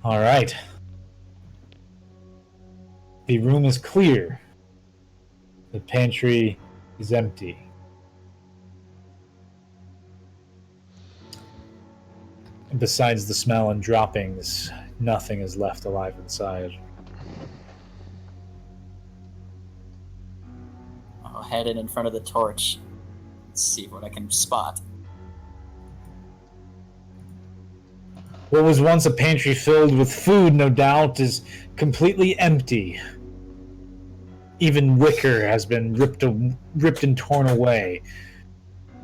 All right. The room is clear. The pantry is empty. And besides the smell and droppings, nothing is left alive inside. I'll head in front of the torch. Let's see what I can spot. What was once a pantry filled with food, no doubt, is completely empty. Even wicker has been ripped and torn away.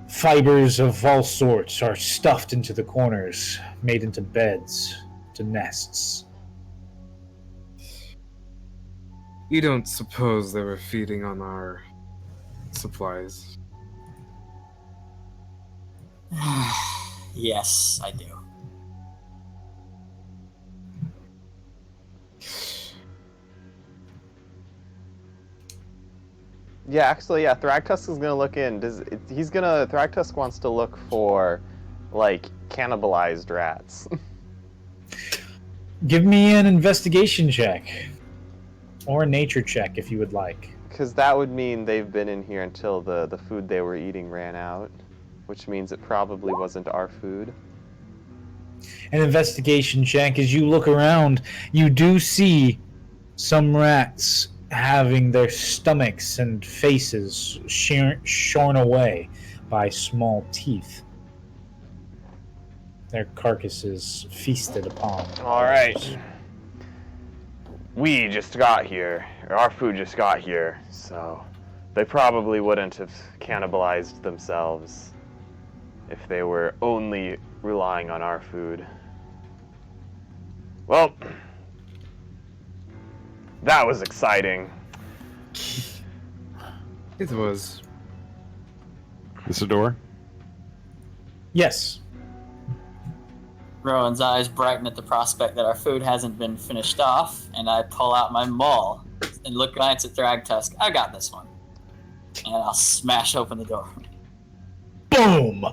Fibers of all sorts are stuffed into the corners, made into beds, to nests. You don't suppose they were feeding on our supplies? Yes, I do. Yeah, actually, yeah. Thragtusk is gonna look in. Thragtusk wants to look for, like, cannibalized rats. Give me an investigation check. Or a nature check, if you would like. Because that would mean they've been in here until the food they were eating ran out. Which means it probably wasn't our food. An investigation check. As you look around, you do see some rats having their stomachs and faces shorn away by small teeth. Their carcasses feasted upon. Alright. We just got here. Or our food just got here, so they probably wouldn't have cannibalized themselves if they were only relying on our food. Well, that was exciting. It was. This a door? Yes. Rowan's eyes brighten at the prospect that our food hasn't been finished off, and I pull out my maul and glance at Thragtusk. I got this one. And I'll smash open the door. Boom!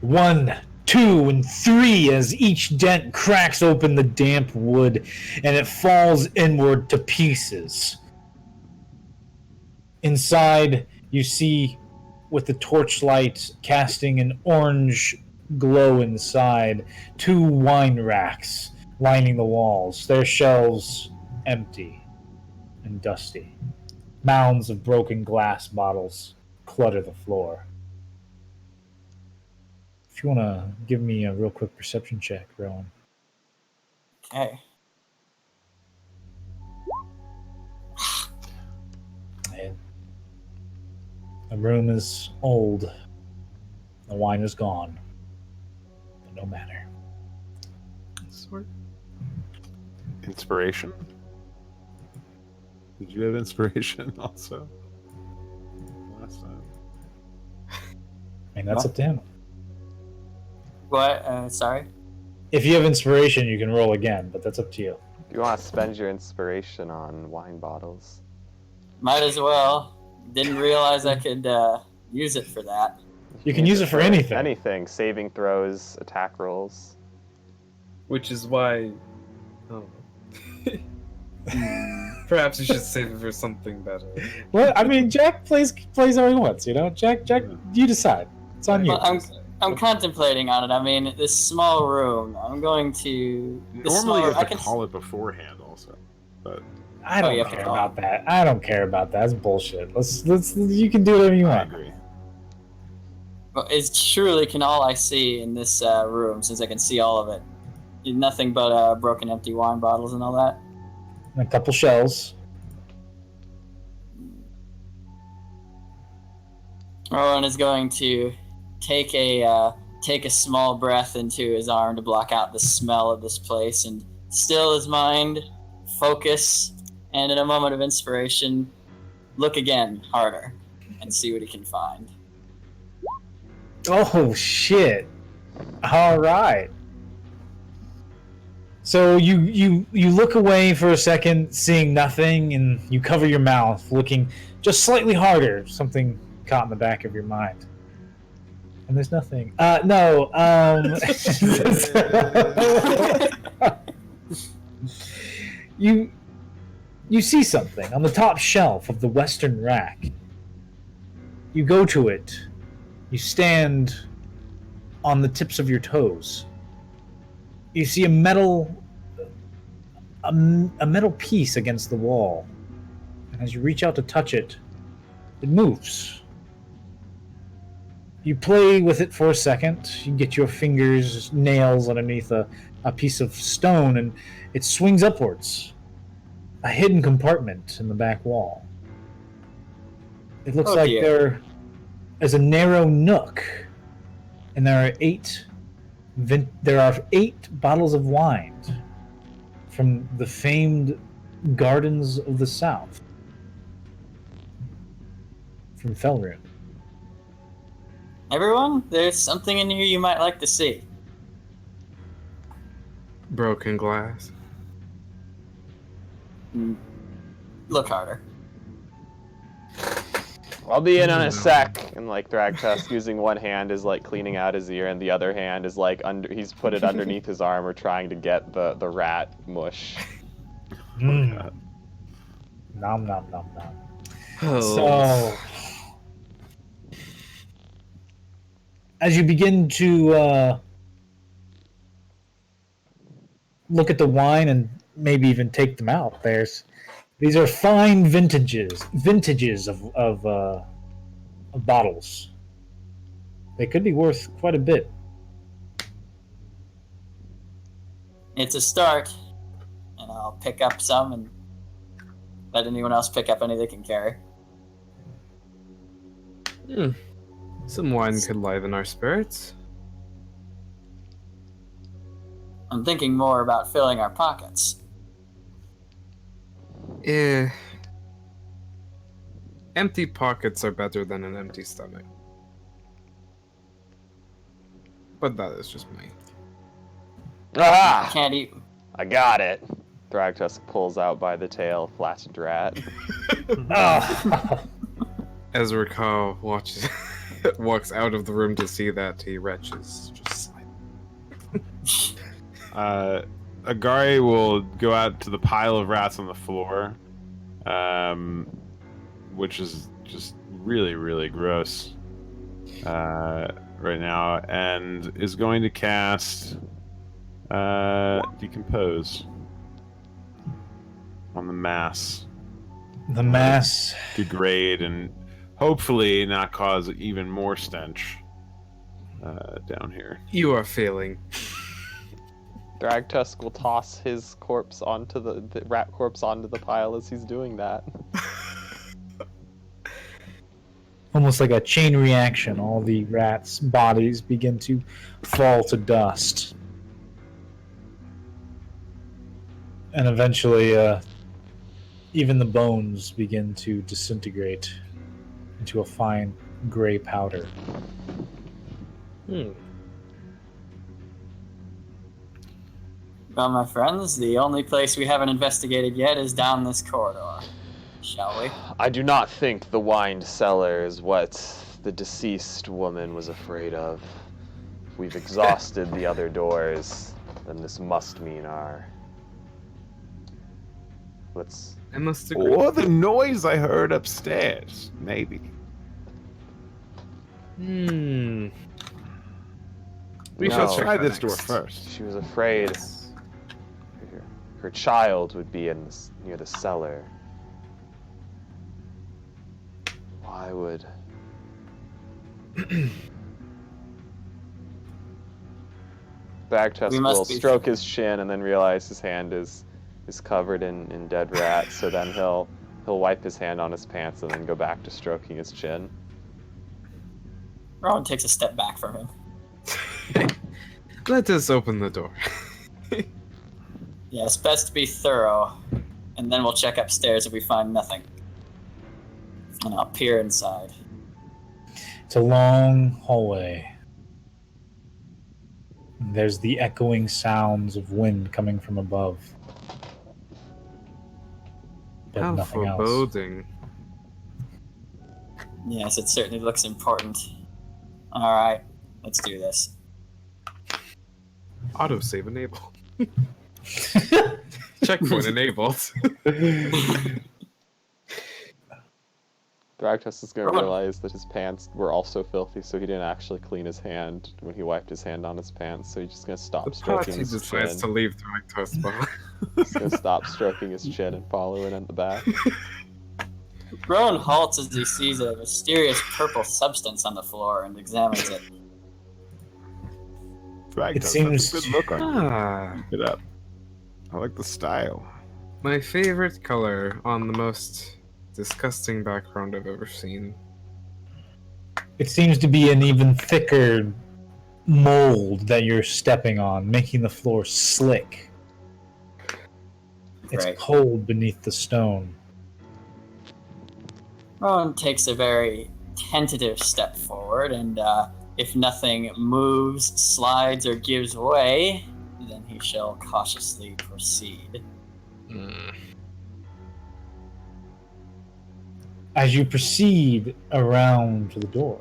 1, 2, and 3 as each dent cracks open the damp wood and it falls inward to pieces. Inside, you see, with the torchlight casting an orange glow inside, 2 wine racks lining the walls, their shelves empty and dusty. Mounds of broken glass bottles clutter the floor. If you want to give me a real quick perception check, Rowan. Okay. And the room is old. The wine is gone. But no matter. Inspiration? Did you have inspiration also? Last time. I mean, that's up to him. What? Sorry? If you have inspiration, you can roll again, but that's up to you. You want to spend your inspiration on wine bottles. Might as well. Didn't realize I could use it for that. You can use it for anything. Anything. Saving throws, attack rolls. Which is why... Oh. Perhaps you should save it for something better. Well, I mean, Jack plays how he wants, you know? Jack, you decide. It's on you. Well, I'm contemplating on it. I mean, this small room, I'm going to... Normally you have to call it beforehand also. But I don't care about that. I don't care about that. That's bullshit. Let's you can do whatever you want. I agree. Well, it's surely can all I see in this room, since I can see all of it. Nothing but broken empty wine bottles and all that. And a couple shells. Rowan is going to take a small breath into his arm to block out the smell of this place and still his mind, focus, and in a moment of inspiration, look again harder and see what he can find. Oh shit! All right. So you look away for a second, seeing nothing, and you cover your mouth, looking just slightly harder. Something caught in the back of your mind. And there's nothing. No. You see something on the top shelf of the western rack. You go to it. You stand on the tips of your toes. You see a metal piece against the wall. And as you reach out to touch it, it moves. You play with it for a second. You get your fingers, nails underneath a piece of stone, and it swings upwards. A hidden compartment in the back wall. It looks like dear. there is a narrow nook, and there are eight bottles of wine from the famed Gardens of the South from Felrune. Everyone, there's something in here you might like to see. Broken glass. Look harder. I'll be in on a sec. And like Thragtusk, using one hand is like cleaning out his ear, and the other hand is like he's put it underneath his arm, or trying to get the rat mush. Nom nom nom nom. Oh. So, as you begin to look at the wine and maybe even take them out, these are fine vintages of bottles. They could be worth quite a bit. It's a start, and I'll pick up some and let anyone else pick up any they can carry. Some wine could liven our spirits. I'm thinking more about filling our pockets. Empty pockets are better than an empty stomach. But that is just me. Ah! Can't eat. I got it. Thragtusk pulls out by the tail, flattened rat. Ezra Kyle walks out of the room to see that he retches. Just Agari will go out to the pile of rats on the floor, which is just really, really gross right now, and is going to cast Decompose on the mass. The mass. Degrade and hopefully not cause even more stench down here. You are failing. Thragtusk will toss his corpse onto the rat corpse onto the pile as he's doing that. Almost like a chain reaction, all the rats' bodies begin to fall to dust. And eventually, even the bones begin to disintegrate into a fine gray powder. Well, my friends, the only place we haven't investigated yet is down this corridor. Shall we? I do not think the wine cellar is what the deceased woman was afraid of. If we've exhausted the other doors, then this must mean our... Let's... I must agree. Or the noise I heard upstairs, maybe. We No. shall Let's check try that this door next. first. She was afraid her child would be near the cellar. Why would... Bagtusk We must will be- stroke his chin and then realize his hand is covered in dead rats, so then he'll wipe his hand on his pants and then go back to stroking his chin. Rowan takes a step back from him. Let us open the door. Yeah, it's best to be thorough, and then we'll check upstairs if we find nothing. And I'll peer inside. It's a long hallway. There's the echoing sounds of wind coming from above. But How nothing else. foreboding. Yes, it certainly looks important. Alright, let's do this. Autosave enable. Checkpoint enabled. Thragtus is going to Rowan. realize that his pants were also filthy, so he didn't actually clean his hand when he wiped his hand on his pants, so he's just going to stop The stroking party his decides chin. to leave Thragtus behind. He's going to stop stroking his chin and follow in at the back. Rowan halts as he sees a mysterious purple substance on the floor and examines it. Drag It does seems have a good look on you. Ah, Keep it up. I like the style. my favorite color on the most disgusting background I've ever seen. It seems to be an even thicker mold that you're stepping on, making the floor slick. It's Right. cold beneath the stone. Rowan takes a very tentative step forward, and if nothing moves, slides, or gives way, then he shall cautiously proceed. As you proceed around to the door,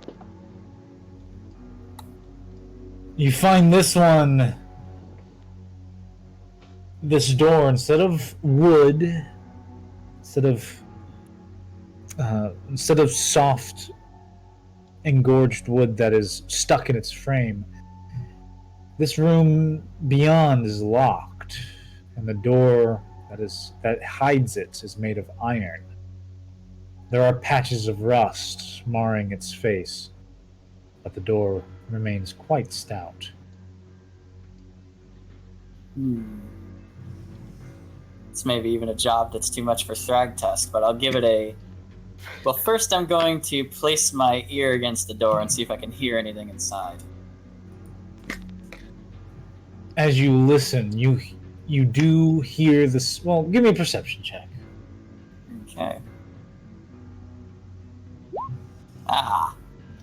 you find this door, instead of wood, instead of soft engorged wood that is stuck in its frame, this room beyond is locked, and the door that hides it is made of iron. There are patches of rust marring its face, but the door remains quite stout. It's maybe even a job that's too much for Thragtusk, but I'll give it a... Well, first I'm going to place my ear against the door and see if I can hear anything inside. As you listen, you do hear this. Well, give me a perception check. Okay. Ah,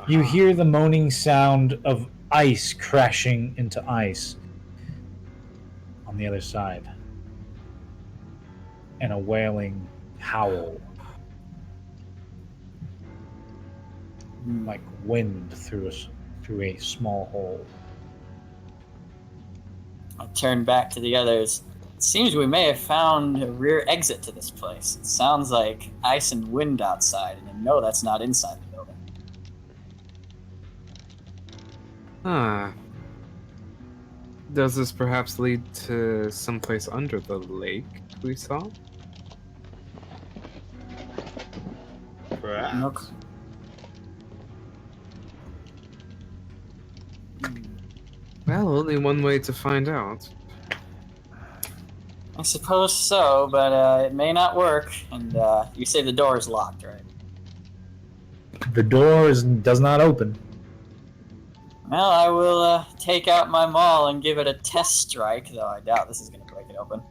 You hear the moaning sound of ice crashing into ice on the other side, and a wailing howl like wind through a small hole. I turn back to the others. It seems we may have found a rear exit to this place. It sounds like ice and wind outside, and I know that's not inside the building. Ah. Does this perhaps lead to someplace under the lake we saw? Nope. Well, only one way to find out. I suppose so, but it may not work. And you say the door is locked, right? The door does not open. Well, I will take out my maul and give it a test strike, though I doubt this is going to break it open.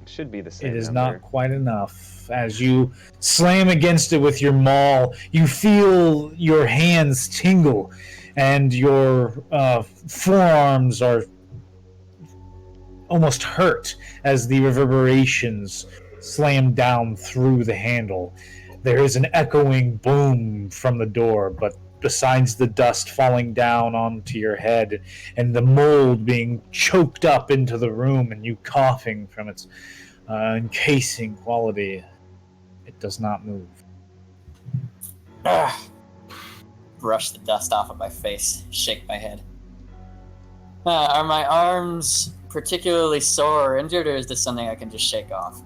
It should be the same It is number. not quite enough. As you slam against it with your maul, you feel your hands tingle, and your forearms are almost hurt as the reverberations slam down through the handle. There is an echoing boom from the door, but besides the dust falling down onto your head and the mold being choked up into the room and you coughing from its encasing quality, it does not move. Ugh. Brush the dust off of my face, shake my head. Are my arms particularly sore or injured, or is this something I can just shake off?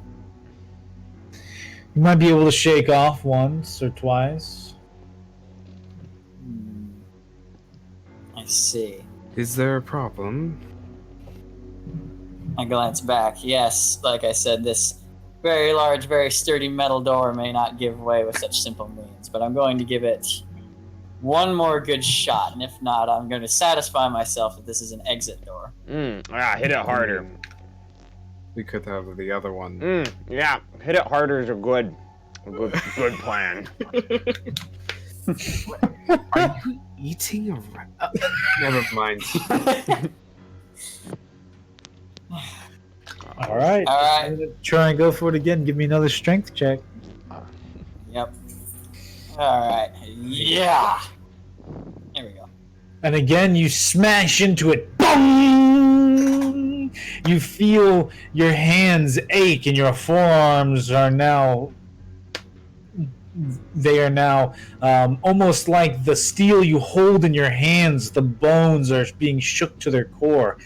You might be able to shake off once or twice. I see. Is there a problem? I glance back. Yes, like I said, this very large, very sturdy metal door may not give way with such simple means, but I'm going to give it one more good shot, and if not, I'm going to satisfy myself that this is an exit door. Hit it harder. We could have the other one. Yeah, hit it harder is a good plan. Are you eating a never mind. All right. All right. I'm gonna try and go for it again. Give me another strength check. Yep. Alright. Yeah! There we go. And again, you smash into it. Boom! You feel your hands ache and your forearms are now almost like the steel you hold in your hands. The bones are being shook to their core.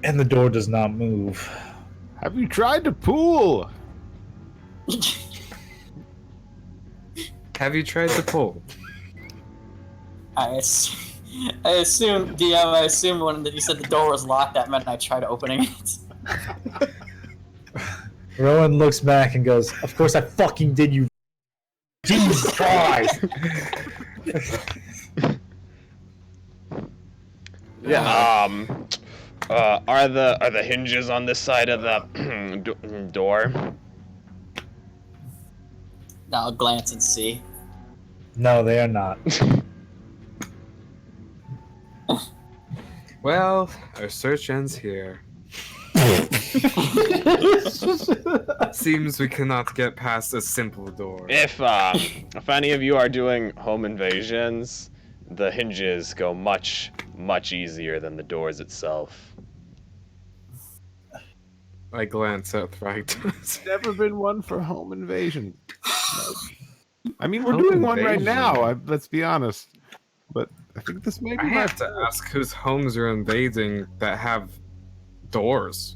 And the door does not move. Have you tried to pull? Have you tried to pull? I assume, DM, I assume when you said the door was locked, that meant I tried opening it. Rowan looks back and goes, "Of course I fucking did, you." Jesus Christ! Yeah. Are the hinges on this side of the door? I'll glance and see. No, they are not. Well, our search ends here. Seems we cannot get past a simple door. If any of you are doing home invasions, the hinges go much easier than the doors itself. I glance at Thragtus. Never been one for home invasion. I mean, we're Home doing one right invasion. now. Let's be honest. But I think this may be. I have to ask whose homes are invading that have doors.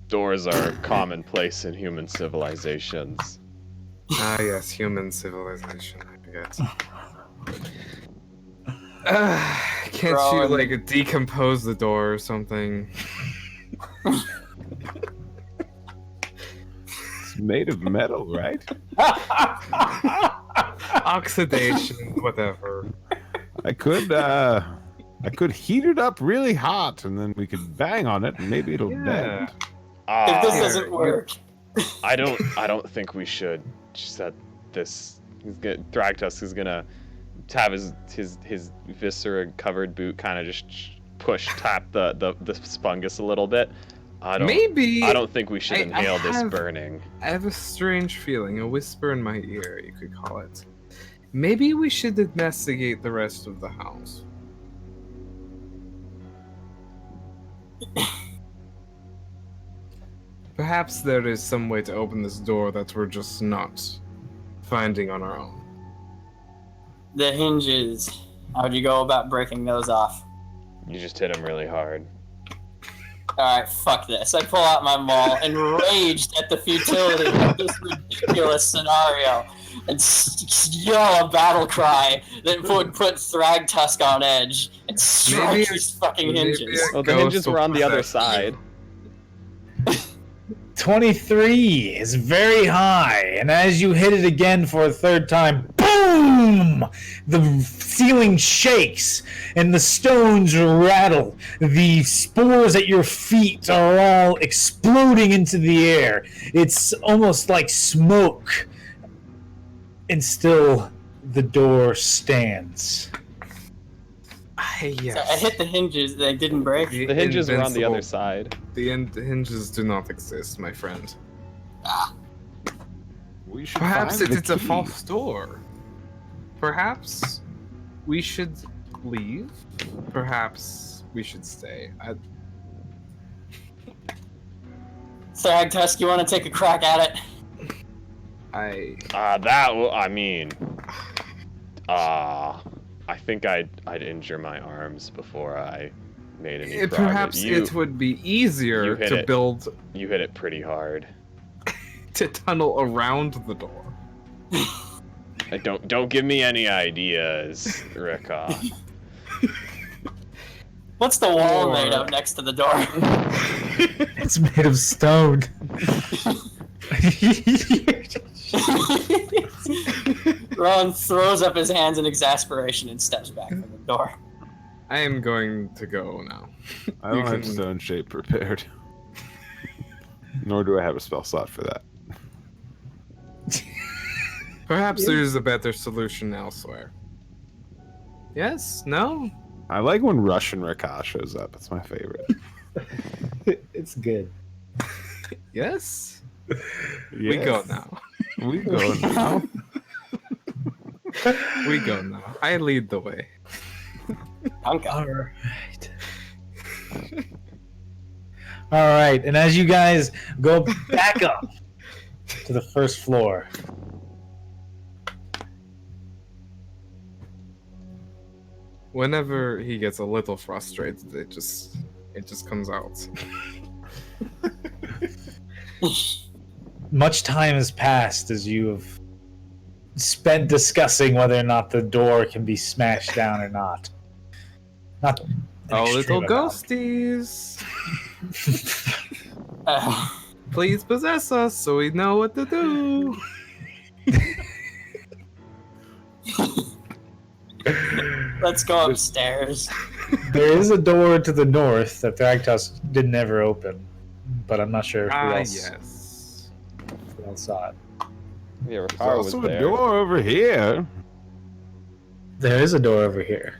Doors are commonplace in human civilizations. Ah, yes, human civilization. I forget. Can't you Bro, like decompose the door or something? It's made of metal, right? Oxidation, whatever. I could heat it up really hot, and then we could bang on it, and maybe it'll Yeah. bend. If this Here, doesn't work, I don't think we should set this. Thragtusk is gonna have his viscera covered boot kind of just tap the spungus a little bit. I don't think we should inhale this burning. I have a strange feeling, a whisper in my ear, you could call it. Maybe we should investigate the rest of the house. Perhaps there is some way to open this door that we're just not finding on our own. the hinges, how would you go about breaking those off? You just hit him really hard. Alright, fuck this. I pull out my maul, enraged at the futility of this ridiculous scenario, and yell a battle cry that would put Thragtusk on edge and strike Maybe- these fucking maybe hinges. a Well, the hinges ghost were on will the other protect side. 23 is very high, and as you hit it again for a third time, boom! The ceiling shakes, and the stones rattle. The spores at your feet are all exploding into the air. It's almost like smoke. And still, the door stands. Yes. So I hit the hinges, they didn't break. The hinges were on the other Invincible. side. The hinges do not exist, my friend. We should Perhaps find the it's a key. false door. Perhaps we should leave. Perhaps we should stay. Thragtusk, you want to take a crack at it? I think I'd injure my arms before I made any progress. Perhaps it would be easier you hit to it. build You hit it pretty hard. to tunnel around the door. Don't give me any ideas, Rika. What's the wall Or- made of next to the door? It's made of stone. Ron throws up his hands in exasperation and steps back from the door. I am going to go now. I don't You have can- stone shape prepared. Nor do I have a spell slot for that. Perhaps there's a better solution elsewhere. Yes? No? I like when Russian Raka shows up. It's my favorite. It's good. Yes? We go now. We go now. We go now. I lead the way. Hunka. All right. All right, and as you guys go back up to the first floor, Whenever he gets a little frustrated, it just comes out. much time has passed as you have spent discussing whether or not the door can be smashed down or not. Not an Oh, little extreme amount. ghosties! Uh, Please possess us so we know what to do. let's go upstairs. There is a door to the north that Thragtusk didn't ever open, but I'm not sure who Yes. else saw it. Yeah, There's Ricard was also a there. door over here. There is a door over here.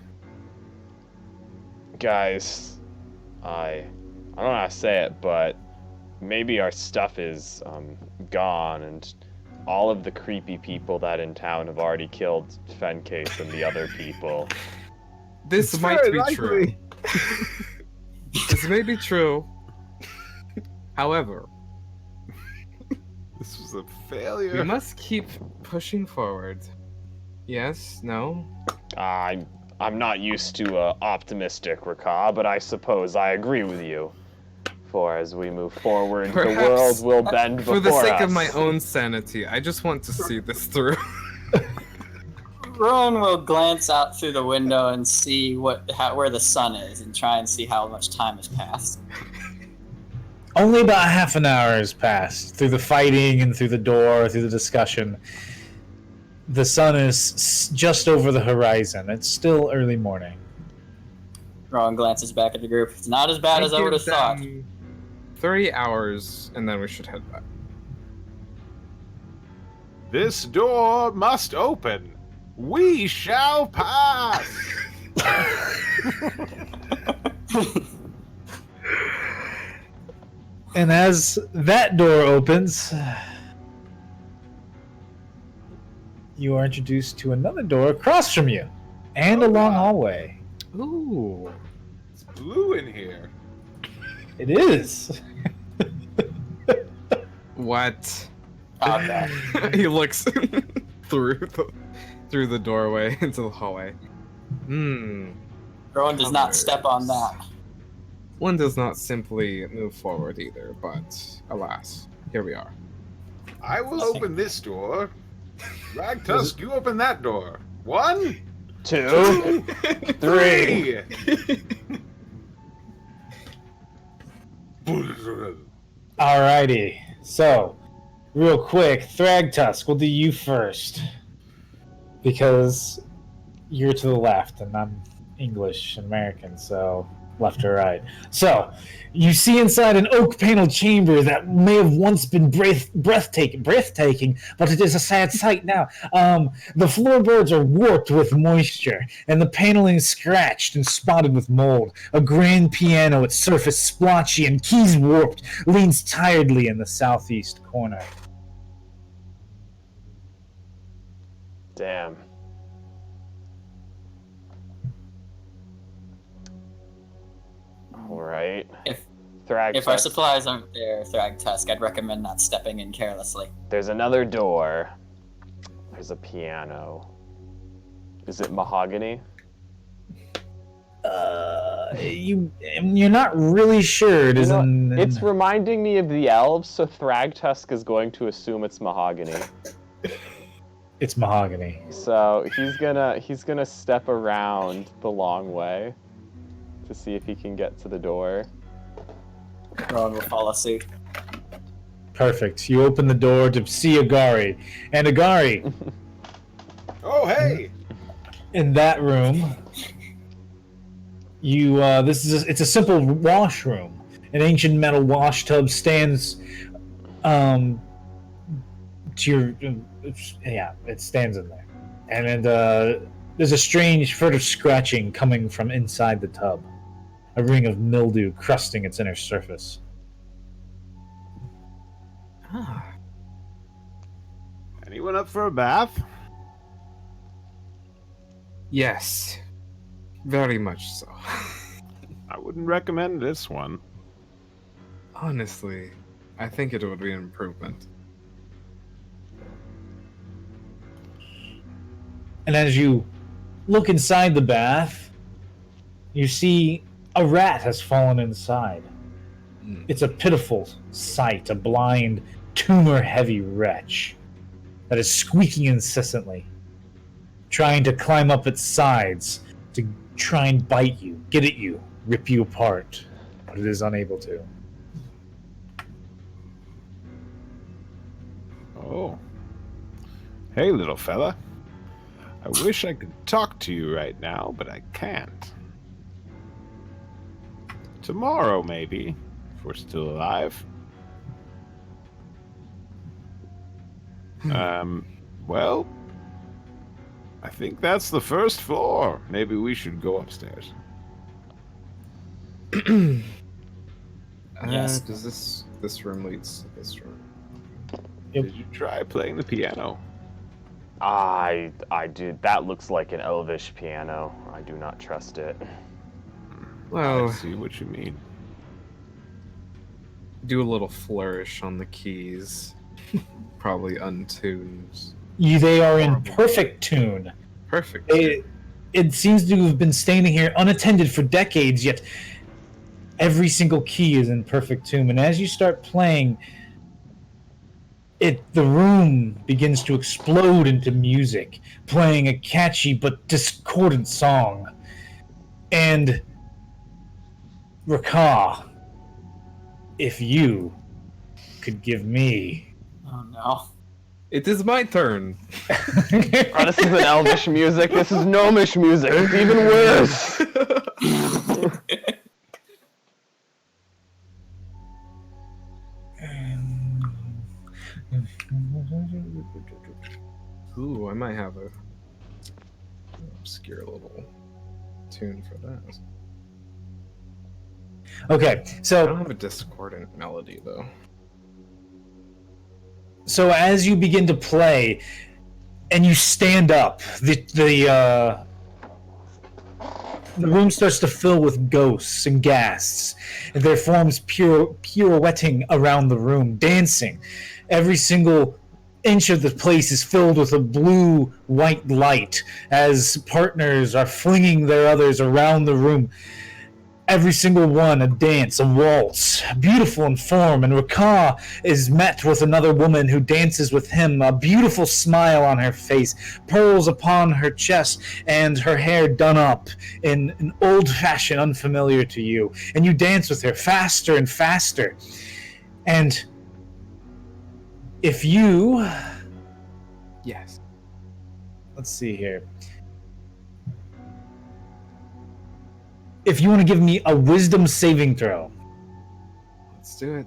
Guys, I don't know how to say it, but maybe our stuff is gone, and all of the creepy people that in town have already killed Fencase and the other people. This It's might very be true. likely. This may be true. However, This was a we failure. must keep pushing forward. Yes? No? I'm not used to optimistic, Ricard, but I suppose I agree with you. For as we move forward, the Perhaps, world will bend before For the sake us. of my own sanity, I just want to see this through. Rowan will glance out through the window and see where the sun is, and try and see how much time has passed. Only about half an hour has passed through the fighting and through the door, through the discussion. The sun is just over the horizon. It's still early morning. Rowan glances back at the group. It's not as bad as I would have give thought. them 30 hours, and then we should head back. This door must open. We shall pass. And as that door opens, you are introduced to another door across from you and a long hallway. Ooh. It's blue in here. It is. What? Okay. He looks through the doorway into the hallway. Rowan does not step on that. One does not simply move forward either, but alas, here we are. I will open this door. Ragtusk, you open that door. 1, 2, 3. 3. Alrighty. So, real quick, Thragtusk, we'll do you first. Because you're to the left and I'm English and American, so left or right. So, you see inside an oak paneled chamber that may have once been breathtaking, but it is a sad sight now. The floorboards are warped with moisture, and the paneling is scratched and spotted with mold. A grand piano, its surface splotchy and keys warped, leans tiredly in the southeast corner. Damn. All right. If Thragtusk, our supplies aren't there, Thragtusk, I'd recommend not stepping in carelessly. there's another door. There's a piano. Is it mahogany? You're not really sure. It You know, isn't. it's reminding me of the elves, so Thragtusk is going to assume it's mahogany. It's mahogany. So he's gonna step around the long way to see if he can get to the door. Rowan will follow suit. Perfect. You open the door to see Agari, and Agari, Oh, hey! in that room, you it's a simple washroom. An ancient metal wash tub stands to your it stands in there, and there's a strange furtive scratching coming from inside the tub, a ring of mildew crusting its inner surface. Anyone up for a bath? Yes. Very much so. I wouldn't recommend this one. Honestly, I think it would be an improvement. And as you look inside the bath, you see a rat has fallen inside. It's a pitiful sight, a blind, tumor-heavy wretch that is squeaking incessantly, trying to climb up its sides to try and bite you, get at you, rip you apart, but it is unable to. Oh. Hey, little fella. I wish I could talk to you right now, but I can't. Tomorrow, maybe, if we're still alive. Well, I think that's the first floor. Maybe we should go upstairs. Yes. Does this room leads to this room? Did you try playing the piano? I do. That looks like an elvish piano. I do not trust it. Well, I see what you mean. do a little flourish on the keys. Probably untuned. They are in perfect tune. Perfect. It seems to have been standing here unattended for decades, yet every single key is in perfect tune. And as you start playing, the room begins to explode into music, playing a catchy but discordant song. And Rakah, if you could give me... Oh no. It is my turn. Oh, this is an elvish music. This is gnomish music. It's even worse. Ooh, I might have a obscure little tune for that. Okay, I don't so have a discordant melody though. as you begin to play, and you stand up, the room starts to fill with ghosts and ghasts, and their forms pirouetting around the room, dancing. Every single inch of the place is filled with a blue-white light as partners are flinging their others around the room. Every single one a dance, a waltz, beautiful in form, and Rakah is met with another woman who dances with him, a beautiful smile on her face, pearls upon her chest, and her hair done up in an old fashion unfamiliar to you. And you dance with her faster and faster. And if you... Yes. Let's see here. If you want to give me a wisdom saving throw. Let's do it.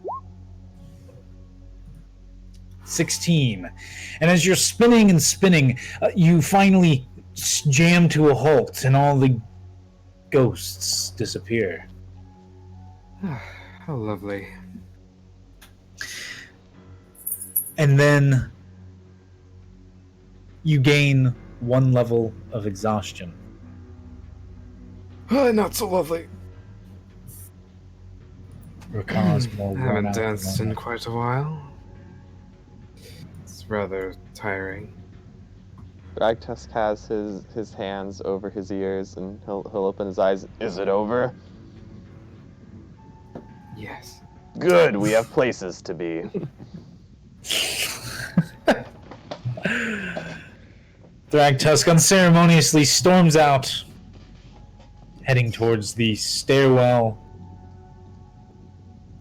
16. And as you're spinning and spinning, you finally jam to a halt and all the ghosts disappear. How lovely. And then you gain 1 level of exhaustion. Not so lovely. Rakah's more I worn haven't out danced than in quite a while. It's rather tiring. Ragtusk has his hands over his ears and he'll open his eyes. Is it over? Yes. Good, we have places to be. Thragtusk unceremoniously storms out, heading towards the stairwell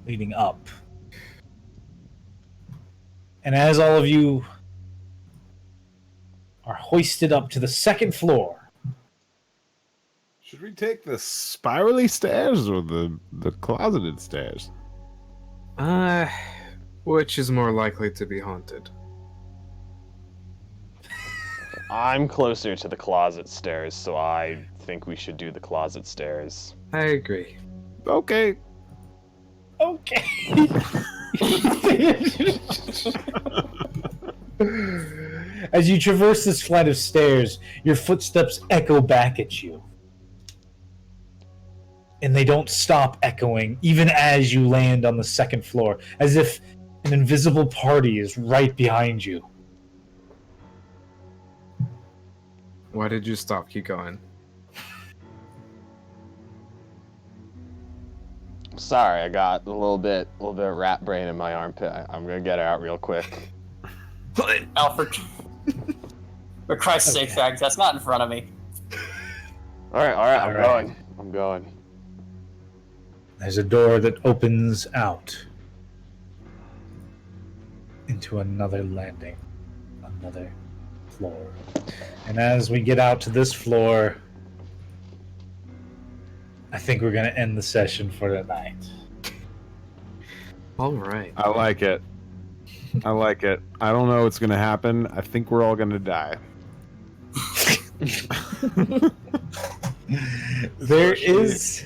leading up. And as all of you are hoisted up to the 2nd floor, Should we take the spirally stairs or the closeted stairs? Which is more likely to be haunted? I'm closer to the closet stairs, so I think we should do the closet stairs. I agree. Okay. okay. As you traverse this flight of stairs, your footsteps echo back at you. and they don't stop echoing even as you land on the second floor, as if an invisible party is right behind you. Why did you stop? Keep going. Sorry, I got a little bit of rat brain in my armpit. I'm gonna get it out real quick. Alfred. For Christ's sake, Thrag, that's not in front of me. All right, I'm All right. going. I'm going. There's a door that opens out into another landing, another floor. And as we get out to this floor, I think we're going to end the session for tonight. All right. I like it. I like it. I don't know what's gonna happen. I think we're all gonna die. There is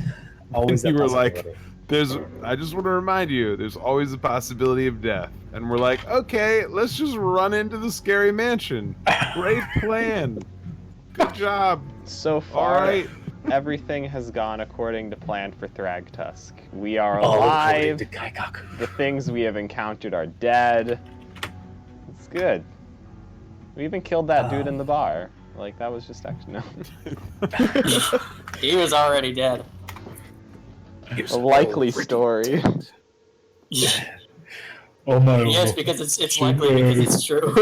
always You that were like, possibility. I just want to remind you, there's always a possibility of death. And we're like, okay, let's just run into the scary mansion. Great plan. Good job. So All far, right. everything has gone according to plan for Thragtusk. We are All alive. according to Kaikaku. The things we have encountered are dead. It's good. We even killed that dude in the bar. Like, that was just actually no. He was already dead. A likely story. Oh no. Yes, because it's likely because it's true.